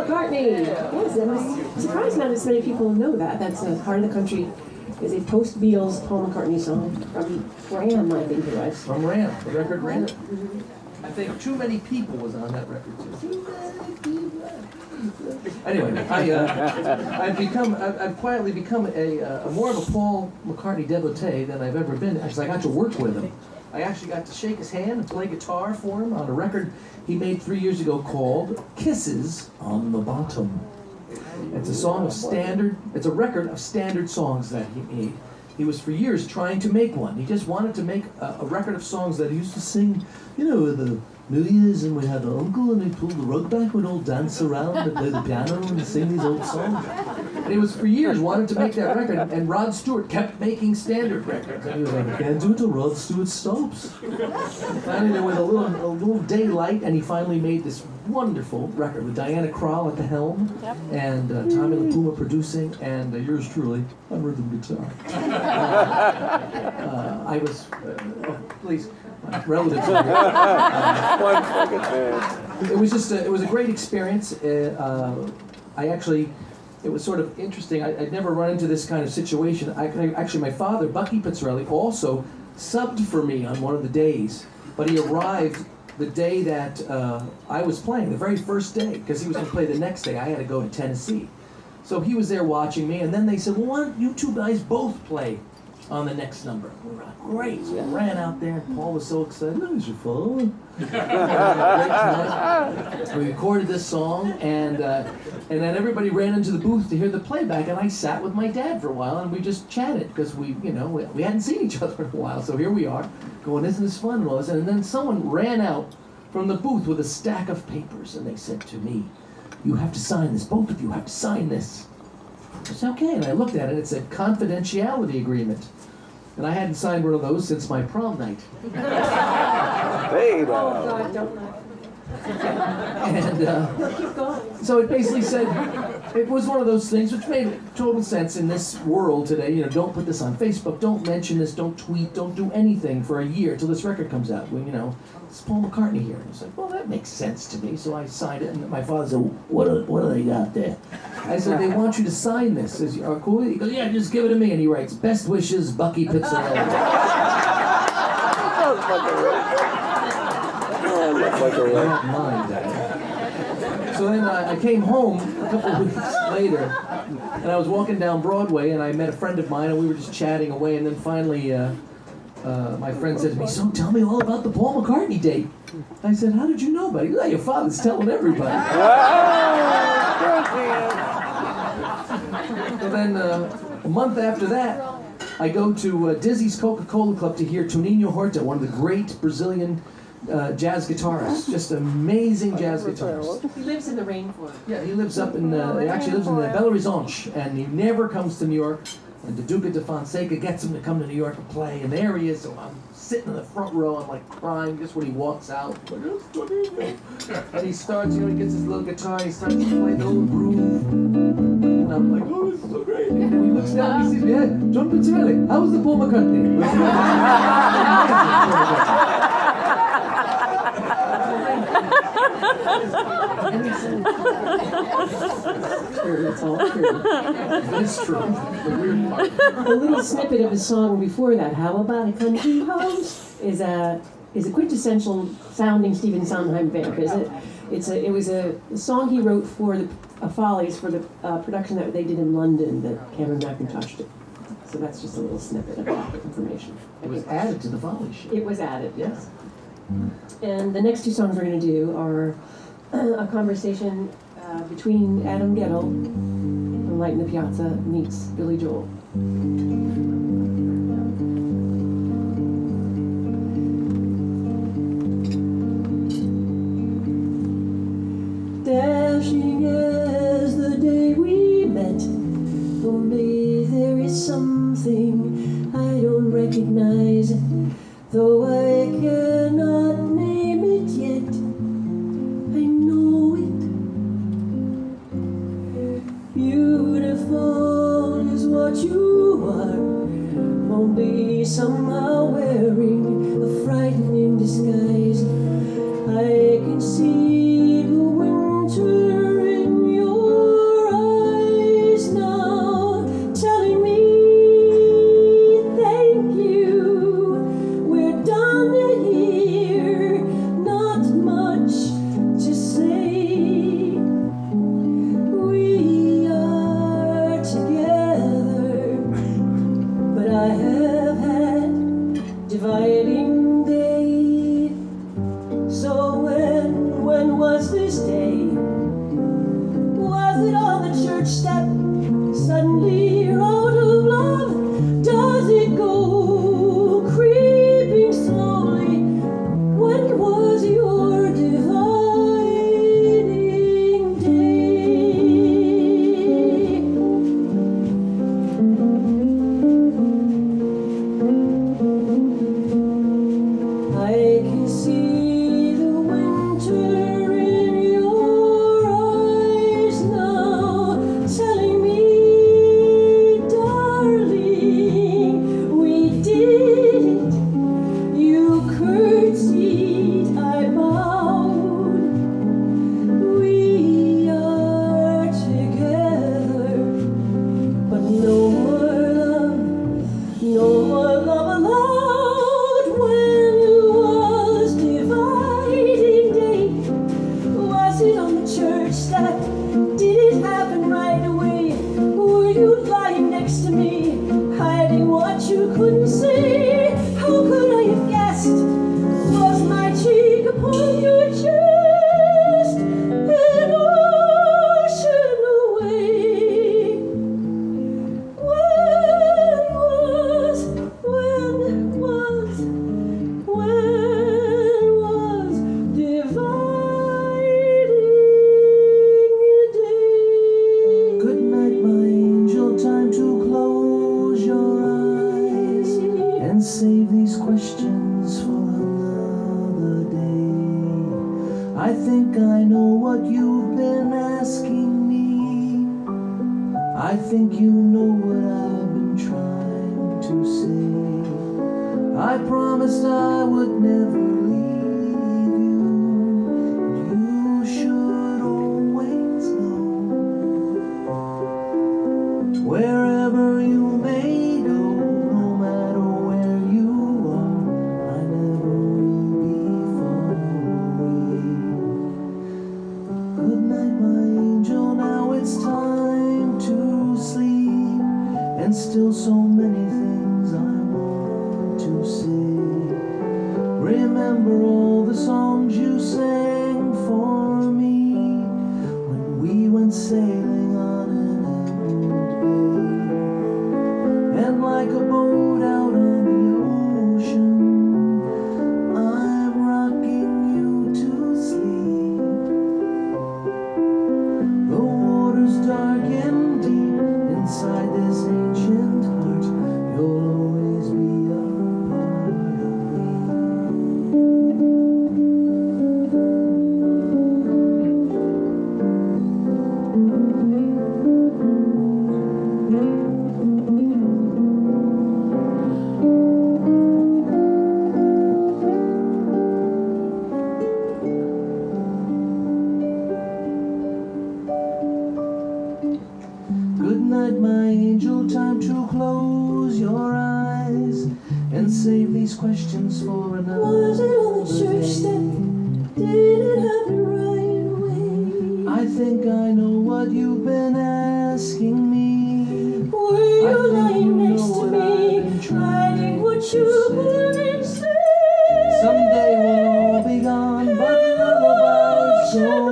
McCartney. Yes, I'm surprised not as many people know that. That's a part of the country. Is a post-Beatles Paul McCartney song from Ram, I think it was. From Ram, the record Ram. Mm-hmm. I think Too Many People was on that record too. Anyway, I've quietly become a more of a Paul McCartney devotee than I've ever been. Actually, I got to work with him. I actually got to shake his hand and play guitar for him on a record he made 3 years ago called Kisses on the Bottom. It's a song of standard, it's a record of standard songs that he made. He was for years trying to make one. He just wanted to make a record of songs that he used to sing, you know, the New Year's, and we had an uncle and he'd pull the rug back, we'd all dance around and play the piano and sing these old songs. And he was for years wanted to make that record, and Rod Stewart kept making standard records. And he was like, I can't do it till Rod Stewart stops. And finally there was a little daylight, and he finally made this wonderful record with Diana Krall at the helm, and Tommy LaPuma producing, and yours truly on rhythm guitar. I was, please, relatives. It was just, it was a great experience. It was sort of interesting. I'd never run into this kind of situation. Actually, my father, Bucky Pizzarelli, also subbed for me on one of the days, but he arrived the day that I was playing, the very first day, because he was going to play the next day. I had to go to Tennessee. So he was there watching me, and then they said, well, why don't you two guys both play on the next number? We were like, great. So we ran out there, and Paul was so excited. That was your phone. We recorded this song, and then everybody ran into the booth to hear the playback, and I sat with my dad for a while, and we just chatted, because we hadn't seen each other in a while. So here we are, going, isn't this fun? And all this. And then someone ran out from the booth with a stack of papers, and they said to me, you have to sign this, both of you have to sign this. I said, okay, and I looked at it, and it said confidentiality agreement. And I hadn't signed one of those since my prom night. Hey, Oh, God, don't laugh. And Keep going. so it basically said, it was one of those things which made total sense in this world today. You know, don't put this on Facebook, don't mention this, don't tweet, don't do anything for a year till this record comes out. Well, you know, it's Paul McCartney here. And it's like, well, that makes sense to me. So I signed it, and my father said, what do they got there? I said, they want you to sign this. Is you cool? He goes, yeah, just give it to me. And he writes, best wishes, Bucky Pizzarelli. So then I came home a couple of weeks later, and I was walking down Broadway, and I met a friend of mine, and we were just chatting away, and then finally my friend said to me, so tell me all about the Paul McCartney date. I said, how did you know about it? He goes, your father's telling everybody. So then a month after that, I go to Dizzy's Coca-Cola Club to hear Toninho Horta, one of the great Brazilian jazz guitarist, just amazing jazz guitarist. He lives in the rainforest. Yeah, he lives up in, he actually lives in Belo Horizonte, and he never comes to New York, and the Duca de Fonseca gets him to come to New York and play, and there he is, so I'm sitting in the front row, I'm like crying just when he walks out, like, oh, Toninho. And he starts, you know, he gets his little guitar, he starts to play the little groove, and I'm like, oh, this is so great. And he looks down, he sees me, hey, John Pizzarelli, how was the Paul McCartney? It's all true. It's true. The weird part. A little snippet of a song before that, How About a Country House, is a quintessential sounding Stephen Sondheim vamp, is it? It was a song he wrote for the Follies for the production that they did in London that Cameron McIntosh did. So that's just a little snippet of that information. It was added to the Follies show. It was added, yes. And the next two songs we're going to do are a conversation between Adam Gettle from Light in the Piazza meets Billy Joel. Dashing as the day we met, only there is something I don't recognize, though I cannot name it yet. I know it. Beautiful is what you are, only somehow wearing a frightening disguise. I can see the winter in your I think you know what I've been trying to say. I promised I would never leave you, and you should always know. Wherever you may go, no matter where you are, I never will be far away. Good night, my angel, now it's time to sleep, and still so many things I want to say. Remember all the songs you sang for me when we went sailing on an emerald bay. And like a boat out on the ocean, I'm rocking you to sleep. The water's dark and deep inside this ancient heart. You'll always be a part of me. Good night, my angel, time to close your eyes and save these questions for another Was it on the church day. step? Did it happen right away? I think I know what you've been asking me. Were I you think lying you next know to what me, I've been trying writing what to you say. couldn't say? Someday we'll all be gone, but lullabies go